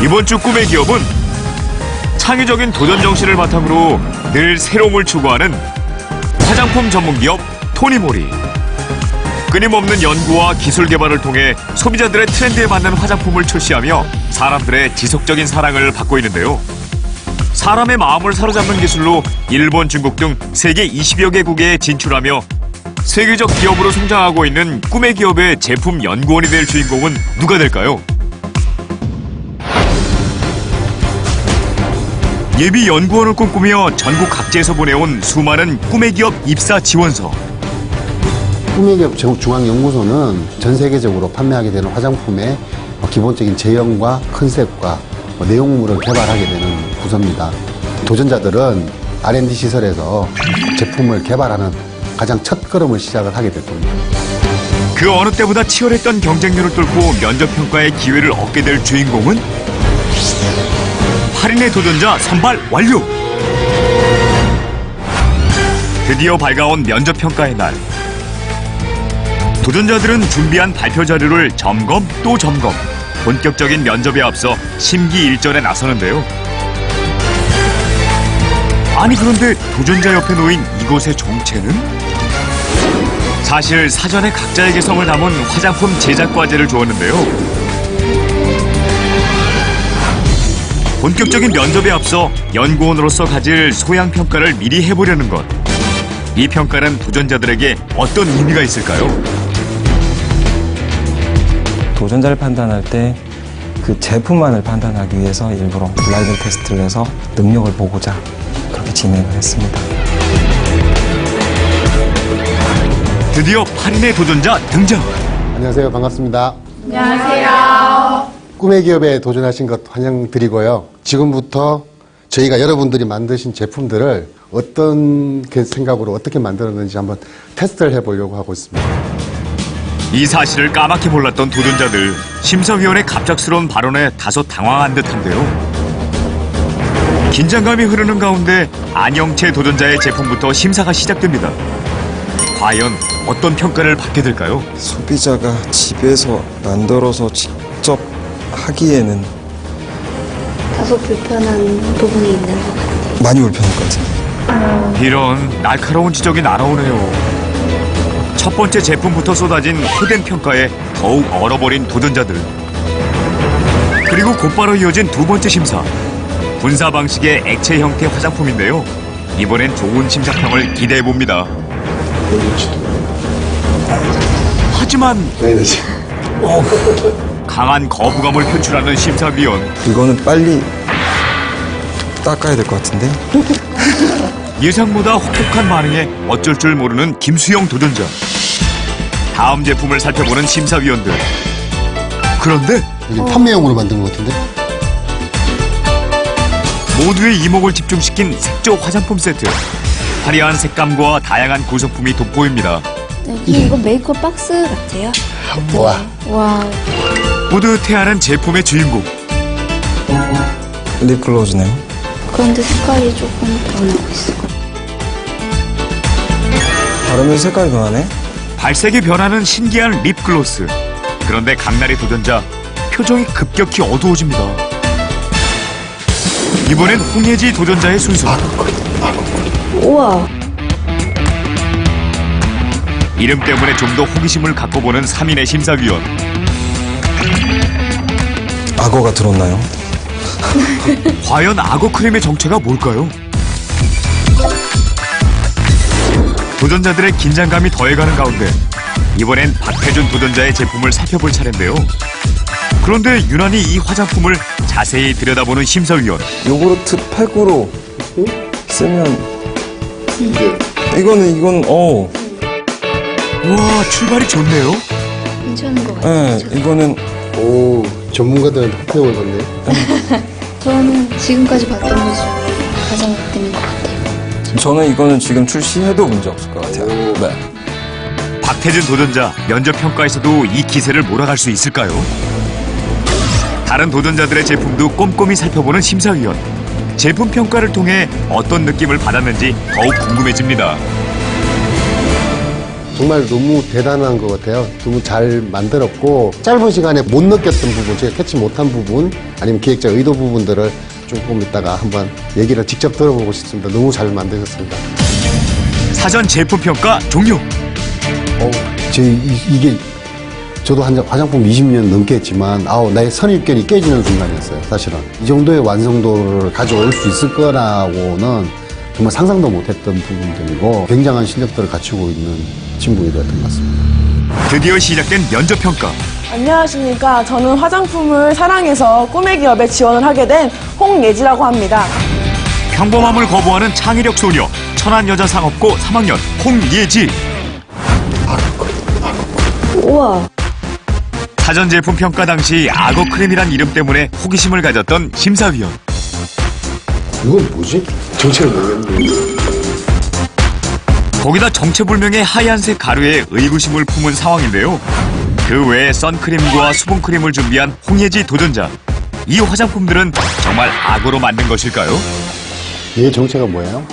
이번 주 꿈의 기업은 창의적인 도전 정신을 바탕으로 늘 새로움을 추구하는 화장품 전문기업 토니모리. 끊임없는 연구와 기술 개발을 통해 소비자들의 트렌드에 맞는 화장품을 출시하며 사람들의 지속적인 사랑을 받고 있는데요. 사람의 마음을 사로잡는 기술로 일본, 중국 등 세계 20여 개국에 진출하며 세계적 기업으로 성장하고 있는 꿈의 기업의 제품 연구원이 될 주인공은 누가 될까요? 예비 연구원을 꿈꾸며 전국 각지에서 보내온 수많은 꿈의 기업 입사 지원서. 꿈의 기업 중앙연구소는 전 세계적으로 판매하게 되는 화장품의 기본적인 제형과 컨셉과 내용물을 개발하게 되는 부서입니다. 도전자들은 R&D 시설에서 제품을 개발하는 가장 첫 걸음을 시작을 하게 될 겁니다. 그 어느 때보다 치열했던 경쟁률을 뚫고 면접평가의 기회를 얻게 될 주인공은 8인의 도전자 선발 완료! 드디어 밝아온 면접평가의 날. 도전자들은 준비한 발표 자료를 점검 또 점검. 본격적인 면접에 앞서 심기일전에 나서는데요. 아니 그런데 도전자 옆에 놓인 이것의 정체는? 사실 사전에 각자의 개성을 담은 화장품 제작 과제를 주었는데요. 본격적인 면접에 앞서 연구원으로서 가질 소양평가를 미리 해보려는 것. 이 평가는 도전자들에게 어떤 의미가 있을까요? 도전자를 판단할 때 그 제품만을 판단하기 위해서 일부러 블라인드 테스트를 해서 능력을 보고자 그렇게 진행을 했습니다. 드디어 8인의 도전자 등장! 안녕하세요. 반갑습니다. 안녕하세요. 꿈의 기업에 도전하신 것 환영드리고요. 지금부터 저희가 여러분들이 만드신 제품들을 어떤 생각으로 어떻게 만들었는지 한번 테스트를 해보려고 하고 있습니다. 이 사실을 까맣게 몰랐던 도전자들. 심사위원의 갑작스러운 발언에 다소 당황한 듯한데요. 긴장감이 흐르는 가운데 안영채 도전자의 제품부터 심사가 시작됩니다. 과연 어떤 평가를 받게 될까요? 소비자가 집에서 만들어서 직접 하기에는 다소 불편한 부분이 있는 것 같아요. 많이 불편할 것 같은데. 이런 날카로운 지적이 날아오네요. 첫 번째 제품부터 쏟아진 호된 평가에 더욱 얼어버린 도전자들. 그리고 곧바로 이어진 두 번째 심사. 분사 방식의 액체 형태 화장품인데요. 이번엔 좋은 심사평을 기대해봅니다. 하지만 강한 거부감을 표출하는 심사위원. 이거는 빨리 닦아야 될 것 같은데. 예상보다 혹독한 반응에 어쩔 줄 모르는 김수영 도전자. 다음 제품을 살펴보는 심사위원들. 그런데 이게 판매용으로 만든 것 같은데? 모두의 이목을 집중시킨 색조 화장품 세트. 화려한 색감과 다양한 구성품이 돋보입니다. 이거 메이크업 박스 같아요. 와. 뿌듯해하는 제품의 주인공. 립글로즈네요. 그런데 색깔이 조금 변하고 있어. 바르면서 색깔이 변하네. 발색이 변하는 신기한 립글로스. 그런데 강나리 도전자 표정이 급격히 어두워집니다. 이번엔 홍예지 도전자의 순서. 우와. 이름 때문에 좀 더 호기심을 갖고 보는 3인의 심사위원. 악어가 들었나요? 과연 악어 크림의 정체가 뭘까요? 도전자들의 긴장감이 더해가는 가운데 이번엔 박태준 도전자의 제품을 살펴볼 차례인데요. 그런데 유난히 이 화장품을 자세히 들여다보는 심사위원. 요구르트 팩으로 쓰면 이건 와, 출발이 좋네요. 괜찮은 것 같아요. 네, 이거는 오, 전문가들은 배운 건데. 저는 지금까지 봤던 것 중에 가장 득템인 것 같아요. 저는 이거는 지금 출시해도 문제 없을 것 같아요. 네. 박태준 도전자 면접 평가에서도 이 기세를 몰아갈 수 있을까요? 다른 도전자들의 제품도 꼼꼼히 살펴보는 심사위원. 제품 평가를 통해 어떤 느낌을 받았는지 더욱 궁금해집니다. 정말 너무 대단한 것 같아요. 너무 잘 만들었고 짧은 시간에 못 느꼈던 부분, 제가 캐치 못한 부분 아니면 기획자 의도 부분들을 조금 이따가 한번 얘기를 직접 들어보고 싶습니다. 너무 잘 만드셨습니다. 사전 제품 평가 종료. 이게 저도 화장품 20년 넘게 했지만 나의 선입견이 깨지는 순간이었어요. 사실은 이 정도의 완성도를 가져올 수 있을 거라고는 정말 상상도 못했던 부분들이고 굉장한 실력들을 갖추고 있는 친구가 되었던 것 같습니다. 드디어 시작된 면접 평가. 안녕하십니까. 저는 화장품을 사랑해서 꿈의 기업에 지원을 하게 된 홍예지라고 합니다. 평범함을 거부하는 창의력 소녀, 천안여자상업고 3학년 홍예지. 우와. 사전 제품 평가 당시 악어 크림이란 이름 때문에 호기심을 가졌던 심사위원. 이건 뭐지? 정체를 모르겠는데. 거기다 정체불명의 하얀색 가루에 의구심을 품은 상황인데요. 그 외에 선크림과 수분크림을 준비한 홍예지 도전자. 이 화장품들은 정말 악어로 만든 것일까요? 얘 정체가 뭐예요?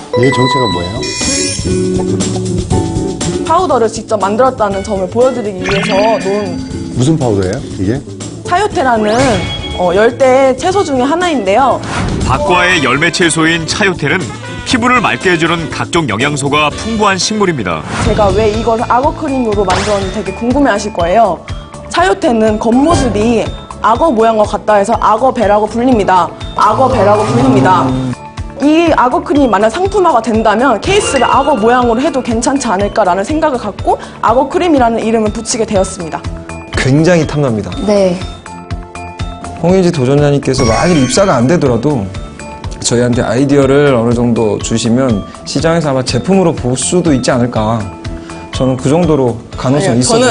파우더를 직접 만들었다는 점을 보여드리기 위해서 놓은 무슨 파우더예요? 이게? 차요테라는 열대 채소 중에 하나인데요. 박과의 열매 채소인 차요테는 피부를 맑게 해주는 각종 영양소가 풍부한 식물입니다. 제가 왜 이걸 악어 크림으로 만들었는지 되게 궁금해하실 거예요. 차요테는 겉모습이 악어 모양과 같다 해서 악어배라고 불립니다. 이 악어 크림이 만약 상품화가 된다면 케이스를 악어 모양으로 해도 괜찮지 않을까라는 생각을 갖고 악어 크림이라는 이름을 붙이게 되었습니다. 굉장히 탐납니다. 네. 홍예지 도전자님께서 만일 입사가 안 되더라도 저희한테 아이디어를 어느 정도 주시면 시장에서 아마 제품으로 볼 수도 있지 않을까. 저는 그 정도로 가능성이 있어요.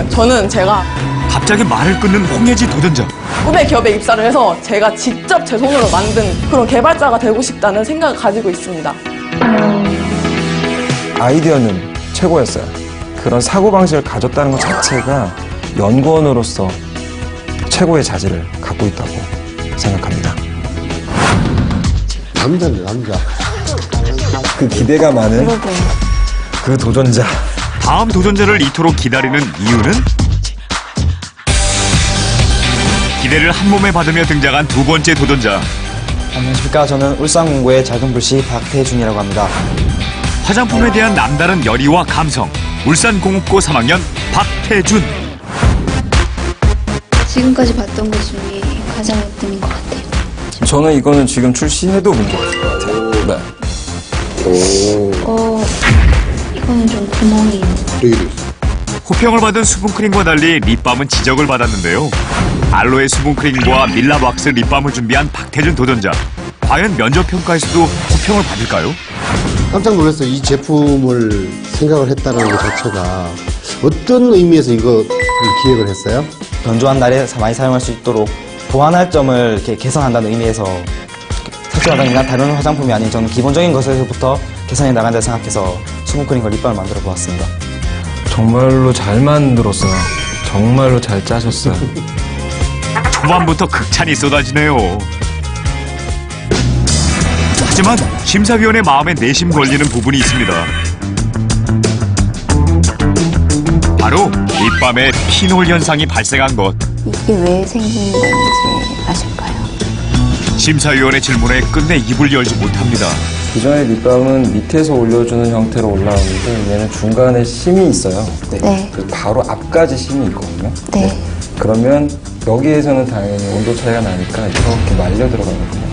저는 제가 갑자기 말을 끊는 홍예지 도전자. 꿈의 기업에 입사를 해서 제가 직접 제 손으로 만든 그런 개발자가 되고 싶다는 생각을 가지고 있습니다. 아이디어는 최고였어요. 그런 사고방식을 가졌다는 것 자체가 연구원으로서 최고의 자질을 갖고 있다고 생각합니다. 남자인데, 남자. 그 기대가 많은 그 도전자. 다음 도전자를 이토록 기다리는 이유는? 기대를 한 몸에 받으며 등장한 두 번째 도전자. 안녕하십니까. 저는 울산공고의 작은불씨 박태준이라고 합니다. 화장품에 대한 남다른 열의와 감성. 울산공업고 3학년 박태준. 지금까지 봤던 것 중에 가장 으뜸인 것 같아요. 저는 이거는 지금 출시해도 문제 없을 것 같아요. 네. 이거는 좀 구멍이 있는. 호평을 받은 수분크림과 달리 립밤은 지적을 받았는데요. 알로에 수분크림과 밀라왁스 립밤을 준비한 박태준 도전자. 과연 면접평가에서도 호평을 받을까요? 깜짝 놀랐어요. 이 제품을 생각을 했다는 것 자체가 어떤 의미에서 이거 기획을 했어요? 건조한 날에 많이 사용할 수 있도록 보완할 점을 이렇게 개선한다는 의미에서 색조 화장이나 다른 화장품이 아닌 저는 기본적인 것에서부터 개선해 나간다 생각해서 수분크림과 립밤을 만들어 보았습니다. 정말로 잘 만들었어요. 정말로 잘 짜셨어요. 초반부터 극찬이 쏟아지네요. 하지만 심사위원의 마음에 내심 걸리는 부분이 있습니다. 바로 립밤에 피놀 현상이 발생한 것. 이게 왜 생긴 건지 아실까요? 심사위원의 질문에 끝내 입을 열지 못합니다. 기존의 립밤은 밑에서 올려주는 형태로 올라오는데 얘는 중간에 심이 있어요. 네. 그 바로 앞까지 심이 있거든요. 네. 그러면 여기에서는 당연히 온도 차이가 나니까 이렇게 말려 들어가거든요.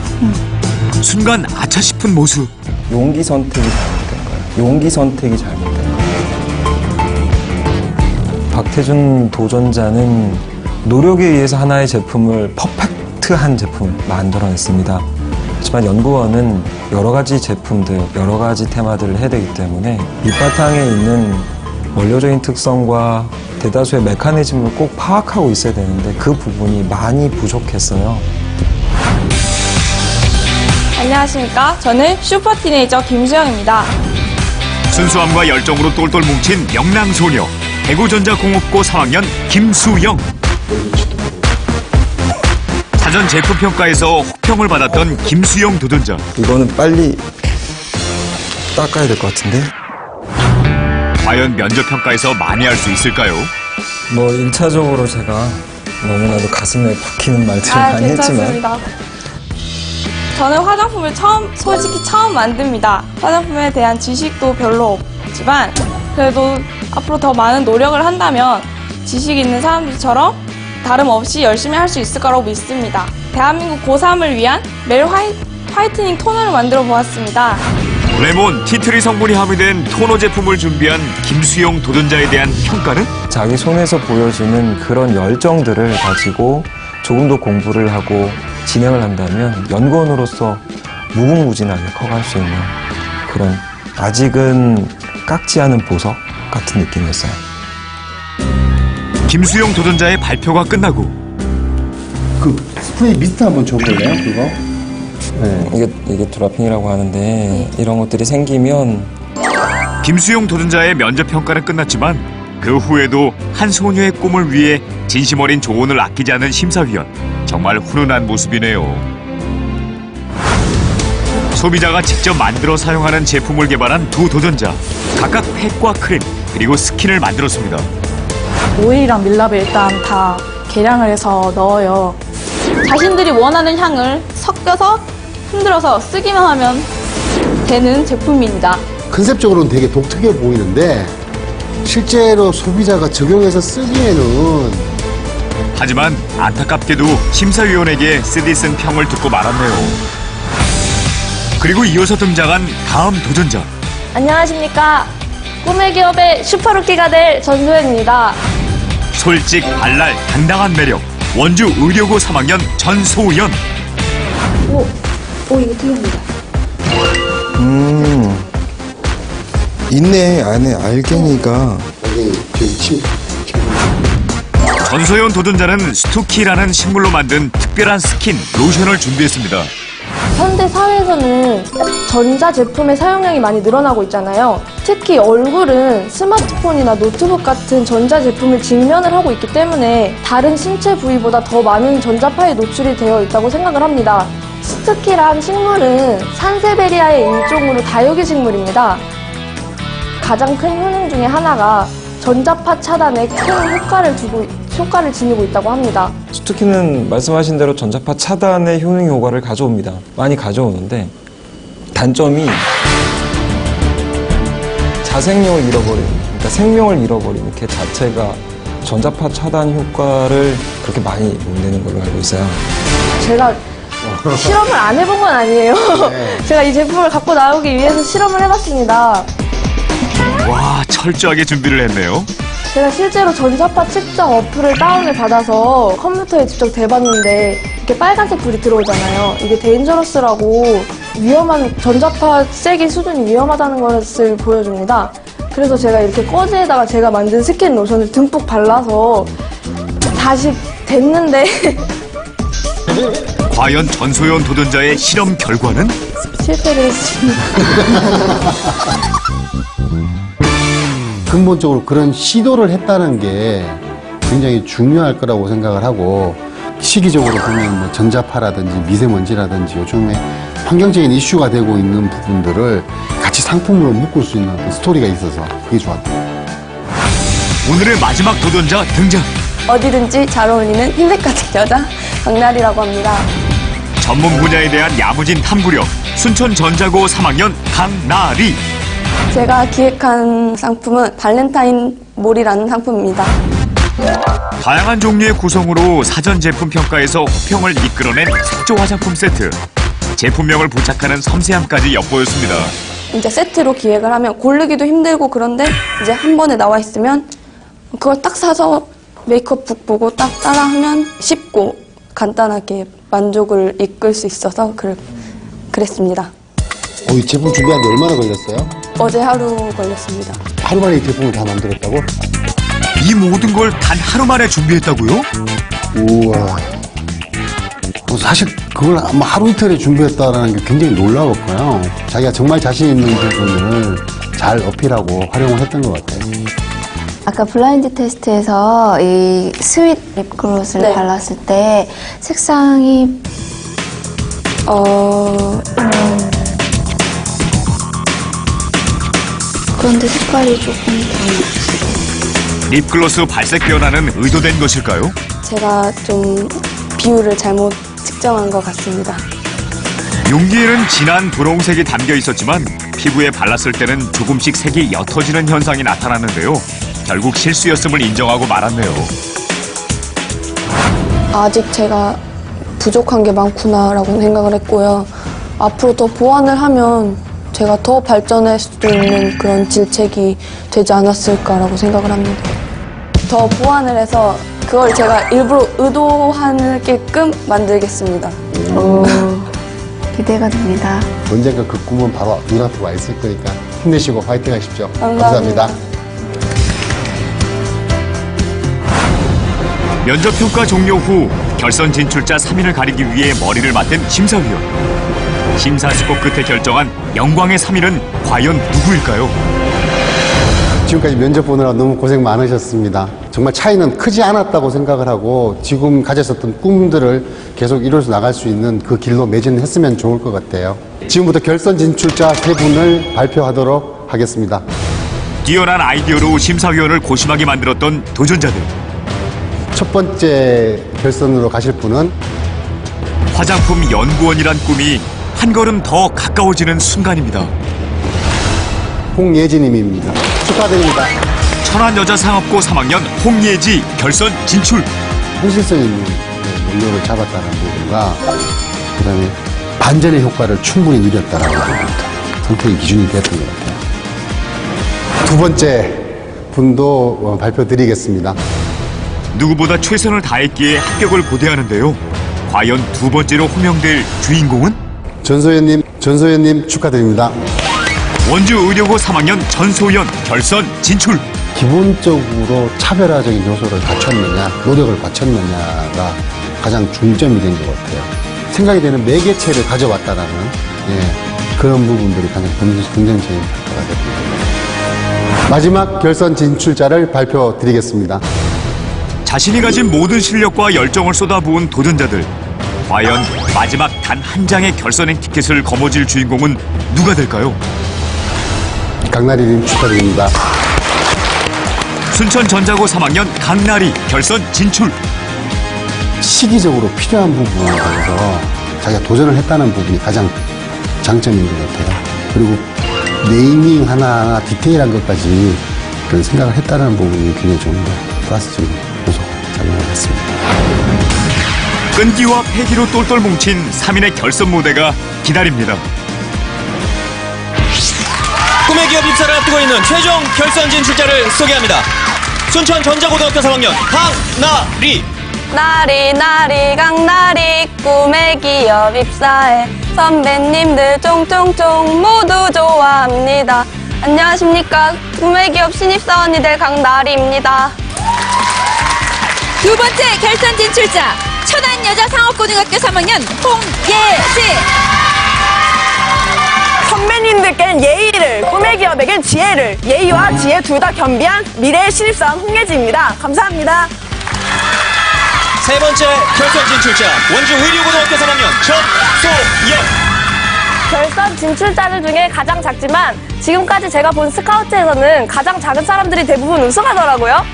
순간 아차 싶은 모습. 용기 선택이 잘못된 거예요. 용기 선택이 잘못된 거예요. 박태준 도전자는 노력에 의해서 하나의 제품을 퍼펙트한 제품을 만들어냈습니다. 하지만 연구원은 여러 가지 제품들, 여러 가지 테마들을 해야 되기 때문에 밑바탕에 있는 원료적인 특성과 대다수의 메커니즘을 꼭 파악하고 있어야 되는데 그 부분이 많이 부족했어요. 안녕하십니까. 저는 슈퍼티네이저 김수영입니다. 순수함과 열정으로 똘똘 뭉친 명랑소녀. 대구전자공업고 3학년 김수영. 사전 제품평가에서 호평을 받았던 김수영 도전자. 이거는 빨리 닦아야 될 것 같은데? 과연 면접 평가에서 많이 할 수 있을까요? 뭐 1차적으로 제가 너무나도 가슴에 박히는 말들을 많이 했지만 괜찮습니다. 저는 화장품을 솔직히 처음 만듭니다. 화장품에 대한 지식도 별로 없지만 그래도 앞으로 더 많은 노력을 한다면 지식 있는 사람들처럼 다름없이 열심히 할 수 있을 거라고 믿습니다. 대한민국 고3을 위한 매일 화이트닝 토너를 만들어 보았습니다. 레몬, 티트리 성분이 함유된 토너 제품을 준비한 김수영 도전자에 대한 평가는? 자기 손에서 보여지는 그런 열정들을 가지고 조금 더 공부를 하고 진행을 한다면 연구원으로서 무궁무진하게 커갈 수 있는 그런 아직은 깎지 않은 보석 같은 느낌이었어요. 김수영 도전자의 발표가 끝나고 그 스프레이 미스트 한번 줘볼래요? 그거? 네, 이게 드라핑이라고 하는데 이런 것들이 생기면 김수영 도전자의 면접 평가는 끝났지만 그 후에도 한 소녀의 꿈을 위해 진심 어린 조언을 아끼지 않은 심사위원. 정말 훈훈한 모습이네요. 소비자가 직접 만들어 사용하는 제품을 개발한 두 도전자. 각각 팩과 크림 그리고 스킨을 만들었습니다. 오일이랑 밀랍을 일단 다 계량을 해서 넣어요. 자신들이 원하는 향을 섞여서 흔들어서 쓰기만 하면 되는 제품입니다. 컨셉적으로는 되게 독특해 보이는데 실제로 소비자가 적용해서 쓰기에는 하지만 안타깝게도 심사위원에게 쓰디 쓴 평을 듣고 말았네요. 그리고 이어서 등장한 다음 도전자. 안녕하십니까. 꿈의 기업의 슈퍼루키가 될 전소연입니다. 솔직, 발랄, 당당한 매력. 원주 의료고 3학년 전소연. 오 이거 틀립니다. 있네 안에 알갱이가 전소연 도전자는 스투키라는 식물로 만든 특별한 스킨, 로션을 준비했습니다. 현대 사회에서는 전자 제품의 사용량이 많이 늘어나고 있잖아요. 특히 얼굴은 스마트폰이나 노트북 같은 전자 제품을 직면을 하고 있기 때문에 다른 신체 부위보다 더 많은 전자파에 노출이 되어 있다고 생각을 합니다. 스투키란 식물은 산세베리아의 일종으로 다육이 식물입니다. 가장 큰 효능 중에 하나가 전자파 차단에 큰 효과를 지니고 있다고 합니다. 스투키는 말씀하신 대로 전자파 차단의 효능 효과를 가져옵니다. 많이 가져오는데 단점이 자생력을 잃어버리는, 그러니까 생명을 잃어버리는 그 자체가 전자파 차단 효과를 그렇게 많이 못 내는 걸로 알고 있어요. 제가 실험을 안 해본 건 아니에요. 제가 이 제품을 갖고 나오기 위해서 실험을 해봤습니다. 와, 철저하게 준비를 했네요. 제가 실제로 전자파 측정 어플을 다운을 받아서 컴퓨터에 직접 대봤는데 이렇게 빨간색 불이 들어오잖아요. 이게 데인저러스라고 위험한 전자파 세기 수준이 위험하다는 것을 보여줍니다. 그래서 제가 이렇게 꺼지에다가 제가 만든 스킨 로션을 듬뿍 발라서 다시 됐는데 과연 전소연 도전자의 실험 결과는? 실패를 했습니다. 근본적으로 그런 시도를 했다는 게 굉장히 중요할 거라고 생각을 하고 시기적으로 보면 뭐 전자파라든지 미세먼지라든지 요즘에 환경적인 이슈가 되고 있는 부분들을 같이 상품으로 묶을 수 있는 어떤 스토리가 있어서 그게 좋았어요. 오늘의 마지막 도전자 등장. 어디든지 잘 어울리는 흰색 같은 여자 강나리라고 합니다. 전문 분야에 대한 야무진 탐구력. 순천전자고 3학년 강나리. 제가 기획한 상품은 발렌타인 몰이라는 상품입니다. 다양한 종류의 구성으로 사전 제품 평가에서 호평을 이끌어낸 색조 화장품 세트. 제품명을 부착하는 섬세함까지 엿보였습니다. 이제 세트로 기획을 하면 고르기도 힘들고 그런데 이제 한 번에 나와 있으면 그걸 딱 사서 메이크업북 보고 딱 따라하면 쉽고 간단하게 만족을 이끌 수 있어서 그랬습니다. 이 제품 준비하는데 얼마나 걸렸어요? 어제 하루 걸렸습니다. 하루 만에 이 제품을 다 만들었다고? 이 모든 걸 단 하루 만에 준비했다고요? 우와. 사실 그걸 아마 하루 이틀에 준비했다라는 게 굉장히 놀라웠고요. 자기가 정말 자신 있는 부분을 잘 어필하고 활용을 했던 것 같아요. 아까 블라인드 테스트에서 이 스윗 립글로스를 네. 발랐을 때 색상이 그런데 색깔이 조금 다른. 립글로스 발색 변화는 의도된 것일까요? 제가 좀 비율을 잘못 측정한 것 같습니다. 용기에는 진한 분홍색이 담겨 있었지만 피부에 발랐을 때는 조금씩 색이 옅어지는 현상이 나타났는데요. 결국 실수였음을 인정하고 말았네요. 아직 제가 부족한 게 많구나라고 생각을 했고요. 앞으로 더 보완을 하면 제가 더 발전할 수도 있는 그런 질책이 되지 않았을까라고 생각을 합니다. 더 보완을 해서 그걸 제가 일부러 의도하게끔 만들겠습니다. 기대가 됩니다. 언젠가 그 꿈은 바로 눈앞에 와 있을 거니까 힘내시고 화이팅 하십시오. 감사합니다. 면접평가 종료 후 결선 진출자 3인을 가리기 위해 머리를 맞댄 심사위원. 심사숙고 끝에 결정한 영광의 3인은 과연 누구일까요? 지금까지 면접 보느라 너무 고생 많으셨습니다. 정말 차이는 크지 않았다고 생각을 하고 지금 가졌었던 꿈들을 계속 이룰 나갈 수 있는 그 길로 매진했으면 좋을 것 같아요. 지금부터 결선 진출자 3분을 발표하도록 하겠습니다. 뛰어난 아이디어로 심사위원을 고심하게 만들었던 도전자들. 첫 번째 결선으로 가실 분은 화장품 연구원이란 꿈이 한 걸음 더 가까워지는 순간입니다. 홍예진님입니다. 축하드립니다. 천안여자상업고 3학년 홍예지 결선 진출. 현실성 있는 원료를 잡았다는 부분과 그다음에 반전의 효과를 충분히 누렸다는 부분입니다. 선택의 기준이 됐던 것 같아요. 두 번째 분도 발표드리겠습니다. 누구보다 최선을 다했기에 합격을 고대하는데요. 과연 두 번째로 호명될 주인공은? 전소연님 축하드립니다. 원주의료고 3학년 전소연 결선 진출. 기본적으로 차별화적인 요소를 갖췄느냐, 노력을 갖췄느냐가 가장 중점이 된 것 같아요. 생각이 되는 매개체를 가져왔다라는 그런 부분들이 가장 긍정적인 평가가 됩니다. 마지막 결선 진출자를 발표드리겠습니다. 자신이 가진 모든 실력과 열정을 쏟아부은 도전자들. 과연 마지막 단 한 장의 결선행 티켓을 거머쥘 주인공은 누가 될까요? 강나리님 축하드립니다. 순천전자고 3학년 강나리 결선 진출. 시기적으로 필요한 부분에 대해서 자기가 도전을 했다는 부분이 가장 장점인 것 같아요. 그리고 네이밍 하나하나 디테일한 것까지 그런 생각을 했다는 부분이 굉장히 좋은 거 플러스적인 요소가 작용을 했습니다. 끈기와 패기로 똘똘 뭉친 3인의 결선 무대가 기다립니다. 꿈의 기업 입사를 앞두고 있는 최종 결선 진출자를 소개합니다. 순천전자고등학교 3학년 강나리. 나리 강나리 꿈의 기업 입사해 선배님들 쫑쫑쫑 모두 좋아합니다. 안녕하십니까. 꿈의 기업 신입사원이들 강나리입니다. 두 번째 결선 진출자 천안여자상업고등학교 3학년 홍예지. 선배님들께는 예의를, 꿈의 기업에겐 지혜를, 예의와 지혜 둘 다 겸비한 미래의 신입사원 홍예지입니다. 감사합니다. 세 번째 결선 진출자 원주의료고등학교 3학년 전소연. 결선 진출자들 중에 가장 작지만 지금까지 제가 본 스카우트에서는 가장 작은 사람들이 대부분 우승하더라고요.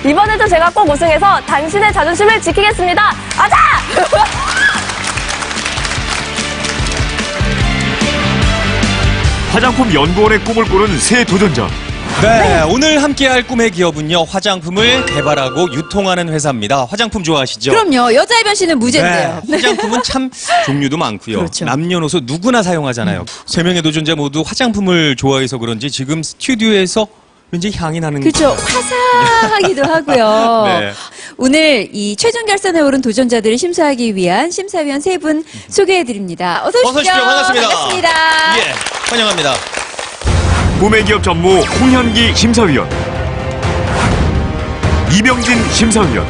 이번에도 제가 꼭 우승해서 당신의 자존심을 지키겠습니다. 아자! 화장품 연구원의 꿈을 꾸는 새 도전자. 네, 오늘 함께할 꿈의 기업은요, 화장품을 개발하고 유통하는 회사입니다. 화장품 좋아하시죠? 그럼요. 여자의 변신은 무죄인데요. 네, 화장품은 참 종류도 많고요. 그렇죠. 남녀노소 누구나 사용하잖아요. 세 명의 도전자 모두 화장품을 좋아해서 그런지 지금 스튜디오에서 왠지 향이 나는 그렇죠. 화사하기도 하고요. 네. 오늘 이 최종 결선에 오른 도전자들을 심사하기 위한 심사위원 세 분 소개해드립니다. 어서 오십시오. 어서 오십시오. 반갑습니다. 반갑습니다. 예, 환영합니다. 꿈의 기업 전무 홍현기 심사위원, 이병진 심사위원,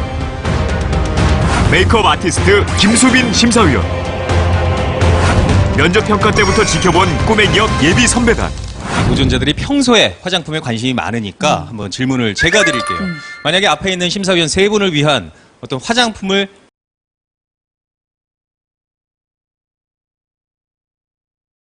메이크업 아티스트 김수빈 심사위원, 면접평가 때부터 지켜본 꿈의 기업 예비 선배단. 도전자들이 평소에 화장품에 관심이 많으니까 한번 질문을 제가 드릴게요. 만약에 앞에 있는 심사위원 세 분을 위한 어떤 화장품을